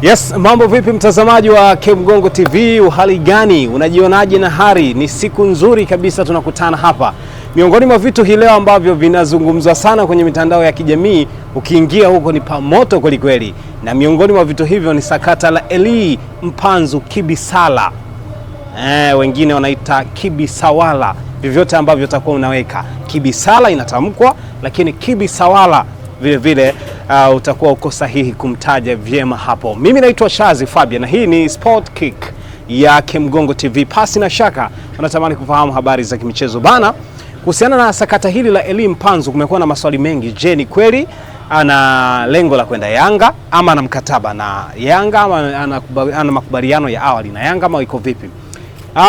Yes, mambo vipi mtazamaji wa Kemgongo TV, uhali gani? Unajionaje na hari? Ni siku nzuri kabisa tunakutana hapa. Miongoni mwa vitu hii leo ambavyo vinazungumzwa sana kwenye mitandao ya kijamii, ukiingia huko ni pamoto kweli kweli. Na miongoni mwa vitu hivyo ni sakata la Elie Mpanzu Kibisala. Wengine wanaita Kibisawala. Vyovyote ambavyo utakuwa unaweka. Kibisala inatamkwa, lakini Kibisawala vile vile utakuwa uko sahihi kumtaja vyema hapo. Mimi naitwa Shazi Fabian na hii ni Sport Kick ya Kemgongo TV. Pasi na shaka unatamani kufahamu habari za kimichezo bana. Kuhusiana na sakata hili la Elie Mpanzu kumekuwa na maswali mengi. Je, ni kweli ana lengo la kwenda Yanga ama ana mkataba na Yanga ama ana makubaliano ya awali na Yanga ama iko vipi?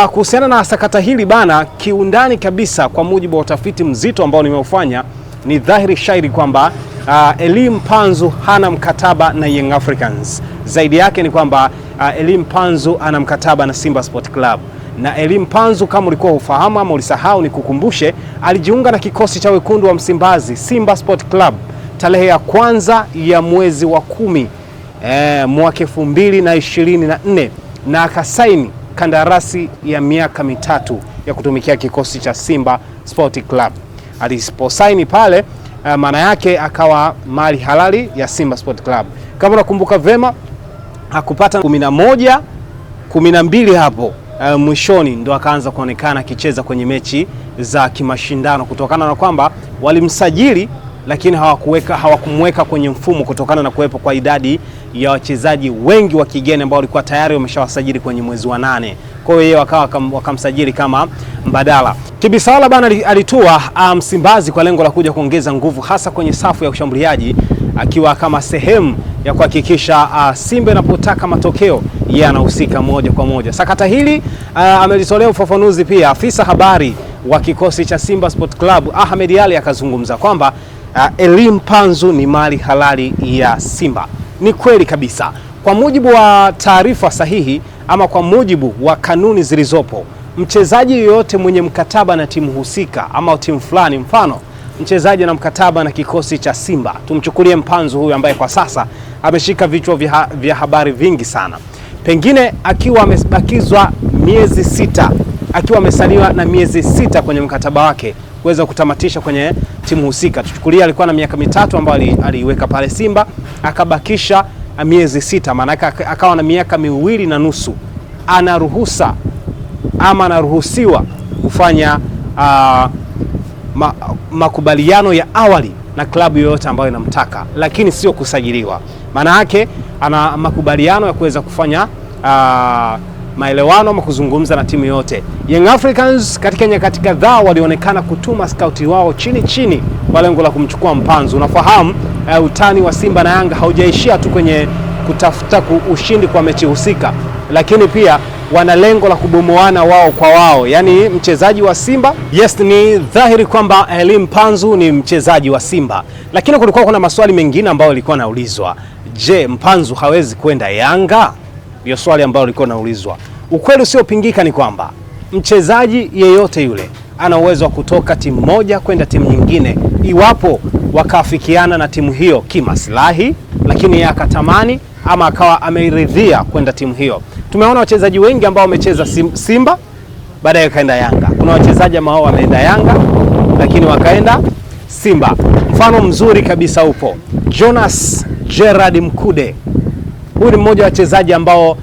Kuhusiana na sakata hili bana, kiundani kabisa kwa mujibu wa utafiti mzito ambao nimeufanya, ni dhahiri shairi kwamba Elie Mpanzu hana mkataba na Young Africans. Zaidi yake ni kwamba Elie Mpanzu ana mkataba na Simba Sport Club. Na Elie Mpanzu, kama ulikuwa ufahamu ama ulisahau, ni kukumbushe, alijiunga na kikosi cha wekundu wa Msimbazi Simba Sport Club tarehe ya kwanza ya mwezi wa 10 mwaka 2024 na akasaini kandarasi ya miaka 3 ya kutumikia kikosi cha Simba Sport Club. Aliposaini pale, maana yake akawa mali halali ya Simba Sport Club. Kama unakumbuka vema, hakupata 11, 12 hapo mwishoni ndo akaanza kuonekana akicheza kwenye mechi za kimashindano, kutokana na kwamba walimsajili lakini hawakumweka kwenye mfumo kutokana na kuwepo kwa idadi ya wachezaji wengi wa kigeni ambao walikuwa tayari wameshawasajili kwenye mwezi wa 8. Kwa hiyo wakamsajili kama mbadala. Kibisala bana alitua Msimbazi kwa lengo la kuja kuongeza nguvu hasa kwenye safu ya ushambuliaji, akiwa kama sehemu ya kuhakikisha Simba inapotaka matokeo yeye anahusika moja kwa moja. Sakata hili amelitolea ufafanuzi pia afisa habari wa kikosi cha Simba Sport Club Ahmed Ali, akazungumza kwamba Elie Mpanzu ni mali halali ya Simba. Ni kweli kabisa. Kwa mujibu wa taarifa sahihi ama kwa mujibu wa kanuni zilizopo, mchezaji yoyote mwenye mkataba na timu husika ama timu fulani, mfano mchezaji na mkataba na kikosi cha Simba, tumchukulie Mpanzu huyu ambaye kwa sasa ameshika vichwa vya habari vingi sana, pengine akiwa amebakizwa miezi 6, akiwa amesaliwa na miezi 6 kwenye mkataba wake kuweza kutamatisha kwenye timu husika. Tuchukulia alikuwa na miaka 3 ambayo aliiweka pale Simba, akabakisha miezi 6, maana akawa na miaka 2.5. Anaruhusa ama anaruhusiwa kufanya makubaliano ya awali na klabu yoyote ambayo inamtaka, lakini sio kusajiliwa. Maana yake ana makubaliano ya kuweza kufanya maelewano ama kuzungumza na timu yote. Young Africans katika nyakati kadhaa walionekana kutuma scouti wao chini kwa lengo la kumchukua Mpanzu. Unafahamu utani wa Simba na Yanga haujaishia tu kwenye kutafuta ushindi kwa mechi husika, lakini pia wana lengo la kubomoana wao kwa wao. Yaani mchezaji wa Simba, yes, ni dhahiri kwamba Elie Mpanzu ni mchezaji wa Simba, lakini kulikuwa kuna maswali mengine ambayo yalikuwa naulizwa. Je, Mpanzu hawezi kwenda Yanga? Ndio swali ambalo lilikuwa naulizwa. Ukweli usiopingika ni kwamba mchezaji yeyote yule ana uwezo wa kutoka timu moja kwenda timu nyingine iwapo wakaafikiana na timu hiyo kimaslahi, lakini yeye akatamani ama akawa ameridhia kwenda timu hiyo. Tumeona wachezaji wengi ambao wamecheza Simba baadaye kaenda Yanga. Kuna wachezaji ambao wameenda Yanga lakini wakaenda Simba. Mfano mzuri kabisa upo Jonas Gerard Mkude. Huyu ni mmoja wa wachezaji ambao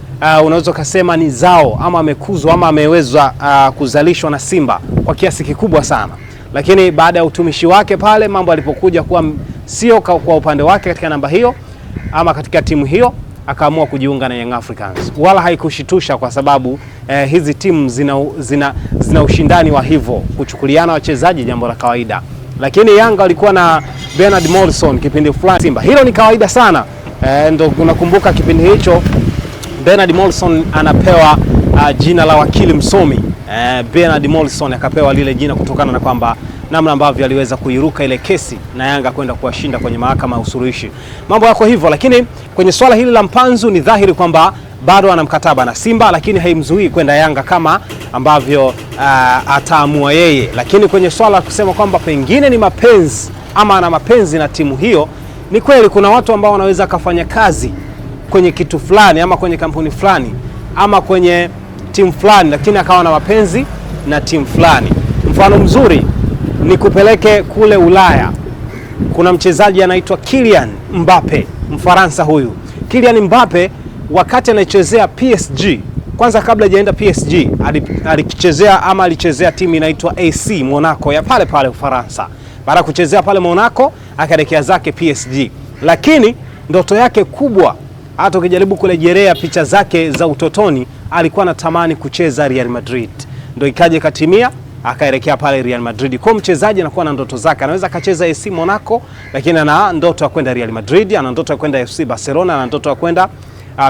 unaweza kusema ni zao ama amekuzwa ama ameweza kuzalishwa na Simba kwa kiasi kikubwa sana. Lakini baada ya utumishi wake pale, mambo alipokuja kuwa sio kwa upande wake katika namba hiyo ama katika timu hiyo, akaamua kujiunga na Young Africans. Wala haikushitusha kwa sababu hizi timu zina ushindani wa hivyo kuchukuliana wachezaji, jambo la kawaida. Lakini Yanga walikuwa na Bernard Morrison kipindi fulani Simba. Hilo ni kawaida sana. Ndio unakumbuka kipindi hicho Bernard Morrison anapewa jina la wakili msomi. Bernard Morrison akapewa lile jina kutokana na kwamba namna ambavyo aliweza kuiruka ile kesi na Yanga kwenda kuwashinda kwenye mahakama ya usuluhishi. Mambo yako hivyo, lakini kwenye swala hili la Mpanzu ni dhahiri kwamba bado ana mkataba na Simba, lakini haimzuii kwenda Yanga kama ambavyo ataamua yeye. Lakini kwenye swala kusema kwamba pengine ni mapenzi ama ana mapenzi na timu hiyo, ni kweli kuna watu ambao wanaweza kufanya kazi kwenye kitu fulani ama kwenye kampuni fulani ama kwenye timu fulani, lakini akawa na mapenzi na timu fulani. Mfano mzuri ni kupeleke kule Ulaya. Kuna mchezaji anaitwa Kylian Mbappe, Mfaransa huyu. Kylian Mbappe wakati anachezea PSG, kwanza kabla hajaenda PSG alichezea timu inaitwa AC Monaco ya pale pale Ufaransa. Baada ya kuchezea pale Monaco akaelekea zake PSG. Lakini ndoto yake kubwa, hata ukijaribu kurejelea picha zake za utotoni, alikuwa anatamani kucheza Real Madrid. Ndio ikaje katimia, akaelekea pale Real Madrid. Kwa mchezaji anakuwa na ndoto zake, anaweza akacheza AC Monaco, lakini ana ndoto ya kwenda Real Madrid, ana ndoto ya kwenda FC Barcelona, ana ndoto ya kwenda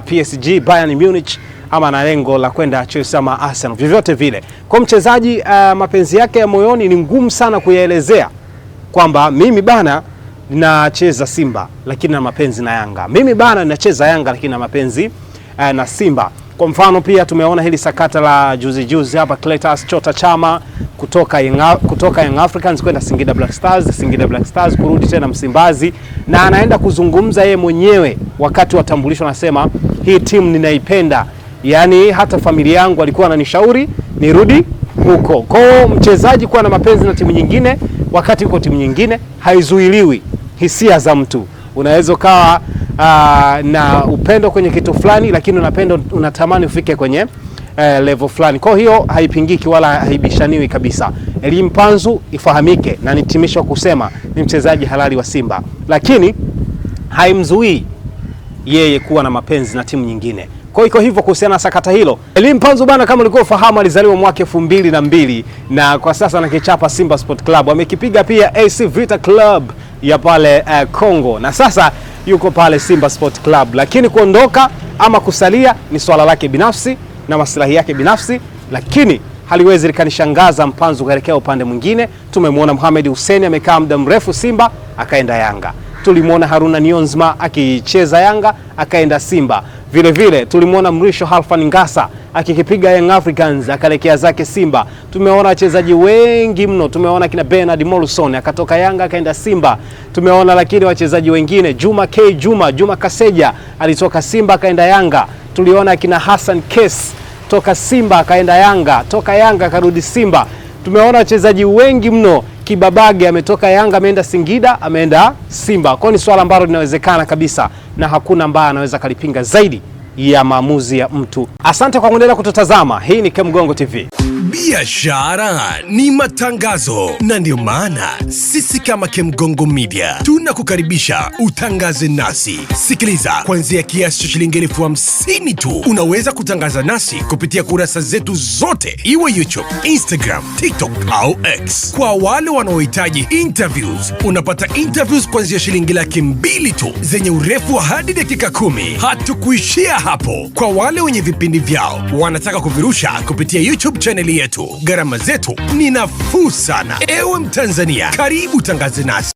PSG, Bayern Munich, ama na lengo la kwenda Chelsea ama Arsenal, vyovyote vile. Kwa mchezaji mapenzi yake ya moyoni ni ngumu sana kuyaelezea, kwamba mimi bana ninacheza Simba lakini na mapenzi na Yanga, mimi bana ninacheza Yanga lakini na mapenzi na Simba. Kwa mfano pia tumeona hili sakata la juzi hapa Clatous Chota Chama kutoka Young Africans kwenda Singida Black Stars kurudi tena Msimbazi, na anaenda kuzungumza yeye mwenyewe wakati wa tambulisho, anasema hii timu ninaipenda, yani hata familia yangu alikuwa ananishauri nirudi huko. Kwa mchezaji kuwa na mapenzi na timu nyingine wakati uko timu nyingine haizuiliwi. Hisia za mtu, unaweza kawa na upendo kwenye kitu fulani, lakini unatamani ufike kwenye level fulani. Kwa hiyo haipingiki wala haibishaniwi kabisa. Elie Mpanzu ifahamike na nitimisho kusema ni mchezaji halali wa Simba, lakini haimzuii yeye kuwa na mapenzi na timu nyingine. Kwa hiyo hivyo kuhusiana na sakata hilo, Elie Mpanzu bana, kama ulikuwa ufahamu, alizaliwa mwaka 2002 na kwa sasa anakichapa Simba Sport Club. Amekipiga pia AC Vita Club ya pale Kongo, na sasa yuko pale Simba Sport Club. Lakini kuondoka ama kusalia ni swala lake binafsi na maslahi yake binafsi, lakini haliwezi likanishangaza Mpanzu kaelekea upande mwingine. Tumemwona Mohamed Hussein amekaa muda mrefu Simba akaenda Yanga. Tulimwona Haruna Niyonzima akicheza Yanga akaenda Simba. Vile vile tulimwona Mrisho Halfan Ngasa akikipiga Young Africans akaelekea zake Simba. Tumeona wachezaji wengi mno, tumeona kina Bernard Morrison akatoka Yanga akaenda Simba. Tumeona lakini wachezaji wengine, Juma Kaseja alitoka Simba akaenda Yanga. Tuliona kina Hassan Kes toka Simba akaenda Yanga, toka Yanga akarudi Simba. Tumeona wachezaji wengi mno. Kibabage ametoka Yanga ameenda Singida ameenda Simba. Kwa ni swala ambalo linawezekana kabisa na hakuna ambaye anaweza kalipinga zaidi ya maamuzi ya mtu. Asante kwa kuendelea kututazama. Hii ni Kemgongo TV. Biashara ni matangazo, na ndio maana sisi kama Kemgongo Media tunakukaribisha utangaze nasi. Sikiliza, kuanzia kiasi cha shilingi 50,000 tu unaweza kutangaza nasi kupitia kurasa zetu zote, iwe YouTube, Instagram, TikTok au X. Kwa wale wanaohitaji interviews, unapata interviews kuanzia shilingi 200,000 tu zenye urefu wa hadi dakika 10. Hatukuishia hapo. Kwa wale wenye vipindi vyao wanataka kuvirusha kupitia YouTube channel yetu, gharama zetu ni nafuu sana. Ewe Mtanzania, karibu tangaze nasi.